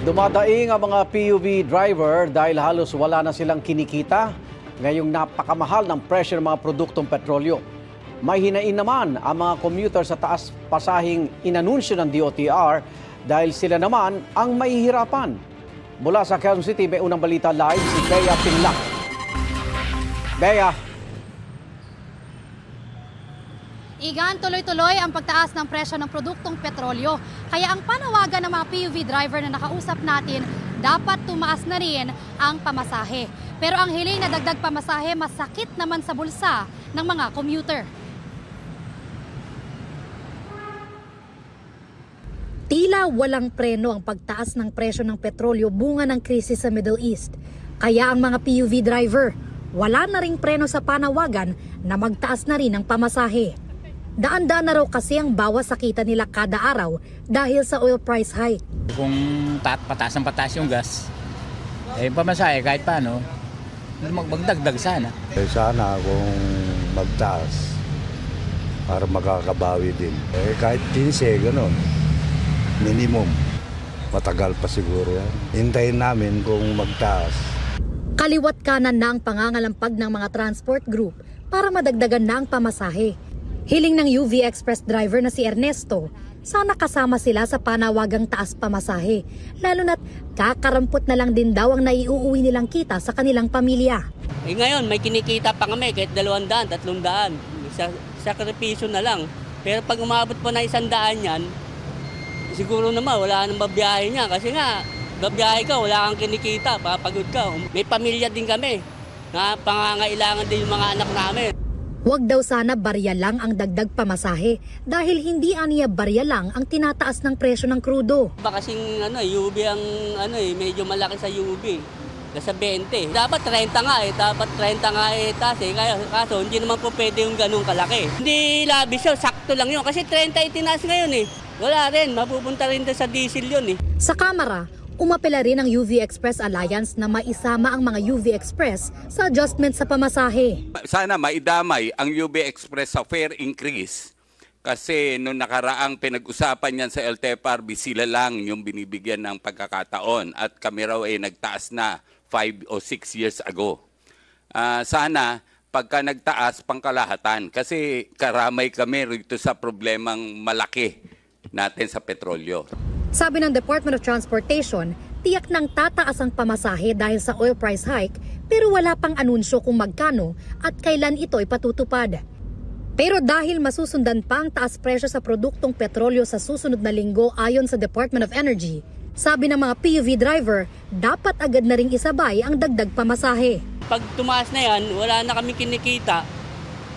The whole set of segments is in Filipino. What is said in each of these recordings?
Dumadaing ang mga PUV driver dahil halos wala na silang kinikita ngayong napakamahal ng presyo ng mga produktong petrolyo. May hinain naman ang mga commuter sa taas pasahing inanunsyo ng DOTR dahil sila naman ang mahihirapan. Mula sa Quezon City, may unang balita live si Bea Pinlac. Bea. Igan, tuloy-tuloy ang pagtaas ng presyo ng produktong petrolyo. Kaya ang panawagan ng mga PUV driver na nakausap natin, dapat tumaas na rin ang pamasahe. Pero ang hiling na dagdag pamasahe, masakit naman sa bulsa ng mga commuter. Tila walang preno ang pagtaas ng presyo ng petrolyo bunga ng krisis sa Middle East. Kaya ang mga PUV driver, wala na ring preno sa panawagan na magtaas na rin ang pamasahe. Daan-daan na raw kasi ang bawas sa kita nila kada araw dahil sa oil price hike. Kung pataas ng pataas yung gas, pamasahe kahit paano, magdagdag sana. Sana kung magtaas para makakabawi din. Kahit 15, gano'n. Minimum. Matagal pa siguro yan. Hintayin namin kung magtaas. Kaliwat kanan na ang pangangalampag ng mga transport group para madagdagan na ang pamasahe. Hiling ng UV Express driver na si Ernesto, sana kasama sila sa panawagang taas pamasahe. Lalo na't kakarampot na lang din daw ang naiuuwi nilang kita sa kanilang pamilya. Ngayon, may kinikita pa kami kahit 200, 300. Sakripisyo na lang. Pero pag umabot po na 100 yan, siguro naman wala nang babiyahe niya. Kasi nga, babiyahe ka, wala kang kinikita, papagod ka. May pamilya din kami na pangangailangan din yung mga anak namin. Huwag daw sana barya lang ang dagdag pamasahe dahil hindi aniya barya lang ang tinataas ng presyo ng krudo. Kasing UV ang medyo malaki sa UV. Nasa 20. Dapat 30 nga dapat 30 nga taas kaso hindi naman po pwede yung ganung kalaki. Hindi labis yun, sakto lang yun kasi 30 itinaas ngayon Wala rin, mapupunta rin sa diesel yun Sa Kamara, umapela rin ang UV Express Alliance na maisama ang mga UV Express sa adjustment sa pamasahe. Sana maidamay ang UV Express sa fare increase kasi nung nakaraang pinag-usapan yan sa LTFRB, sila lang yung binibigyan ng pagkakataon at kami raw ay nagtaas na 5 o 6 years ago. Sana pagka nagtaas pangkalahatan kasi karamay kami rito sa problemang malaki natin sa petrolyo. Sabi ng Department of Transportation, tiyak nang tataas ang pamasahe dahil sa oil price hike pero wala pang anunsyo kung magkano at kailan ito ipatutupad. Pero dahil masusundan pa ang taas presyo sa produktong petrolyo sa susunod na linggo ayon sa Department of Energy, sabi ng mga PUV driver, dapat agad na ring isabay ang dagdag pamasahe. Pag tumaas na yan, wala na kami kinikita.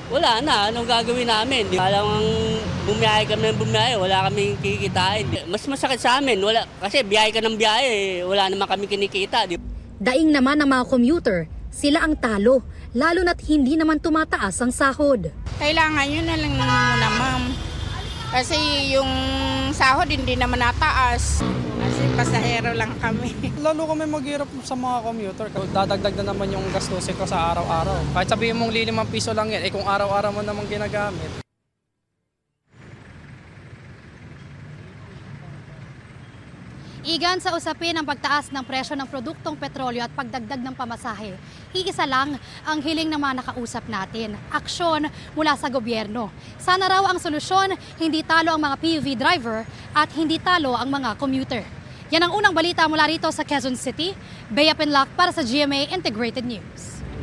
Wala na, anong gagawin namin? Alam bumiyahe kami ng bumiyahe, wala kami kikitain. Mas masakit sa amin, kasi biyahe ka ng biyahe, wala naman kami kinikita. Daing naman ng mga commuter, sila ang talo, lalo na't hindi naman tumataas ang sahod. Kailangan yun na lang muna, ma'am. Kasi yung sahod hindi naman nataas. Kasi pasahero lang kami. Lalo kami maghirap sa mga commuter. Dadagdag na naman yung gastusin ko sa araw-araw. Kahit sabihin mong ₱5 lang yan, kung araw-araw mo naman ginagamit. Igan sa usapin ang pagtaas ng presyo ng produktong petrolyo at pagdagdag ng pamasahe. Iisa lang ang hiling ng mga nakausap natin, aksyon mula sa gobyerno. Sana raw ang solusyon, hindi talo ang mga PUV driver at hindi talo ang mga commuter. Yan ang unang balita mula rito sa Quezon City. Bea Pinlac para sa GMA Integrated News.